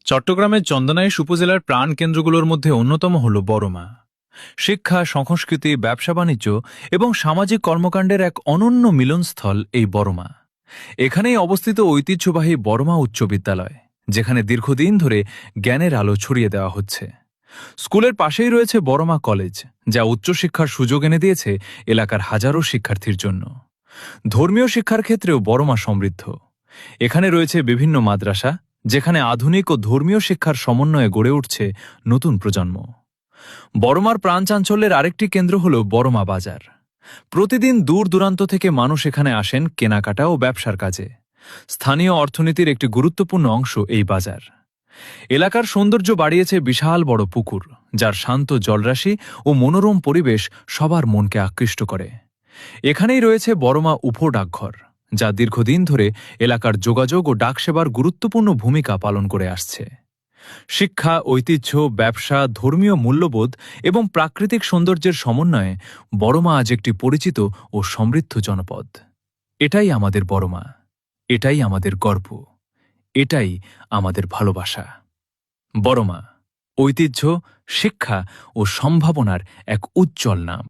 চট্টগ্রামের চন্দনাইশ উপজেলার প্রাণকেন্দ্রগুলোর মধ্যে অন্যতম হল বড়মা। শিক্ষা, সংস্কৃতি, ব্যবসা বাণিজ্য এবং সামাজিক কর্মকাণ্ডের এক অনন্য মিলনস্থল এই বড়মা। এখানেই অবস্থিত ঐতিহ্যবাহী বড়মা উচ্চ বিদ্যালয়, যেখানে দীর্ঘদিন ধরে জ্ঞানের আলো ছড়িয়ে দেওয়া হচ্ছে। স্কুলের পাশেই রয়েছে বড়মা কলেজ, যা উচ্চশিক্ষার সুযোগ এনে দিয়েছে এলাকার হাজারো শিক্ষার্থীর জন্য। ধর্মীয় শিক্ষার ক্ষেত্রেও বড়মা সমৃদ্ধ। এখানে রয়েছে বিভিন্ন মাদ্রাসা, যেখানে আধুনিক ও ধর্মীয় শিক্ষার সমন্বয়ে গড়ে উঠছে নতুন প্রজন্ম। বড়মার প্রাণচাঞ্চল্যের আরেকটি কেন্দ্র হল বড়মা বাজার। প্রতিদিন দূর দূরান্ত থেকে মানুষ এখানে আসেন কেনাকাটা ও ব্যবসার কাজে। স্থানীয় অর্থনীতির একটি গুরুত্বপূর্ণ অংশ এই বাজার। এলাকার সৌন্দর্য বাড়িয়েছে বিশাল বড় পুকুর, যার শান্ত জলরাশি ও মনোরম পরিবেশ সবার মনকে আকৃষ্ট করে। এখানেই রয়েছে বড়মা উপ ডাকঘর, যা দীর্ঘদিন ধরে এলাকার যোগাযোগ ও ডাকসেবার গুরুত্বপূর্ণ ভূমিকা পালন করে আসছে। শিক্ষা, ঐতিহ্য, ব্যবসা, ধর্মীয় মূল্যবোধ এবং প্রাকৃতিক সৌন্দর্যের সমন্বয়ে বড়মা আজ একটি পরিচিত ও সমৃদ্ধ জনপদ। এটাই আমাদের বড়মা, এটাই আমাদের গর্ব, এটাই আমাদের ভালোবাসা। বড়মা ঐতিহ্য, শিক্ষা ও সম্ভাবনার এক উজ্জ্বল নাম।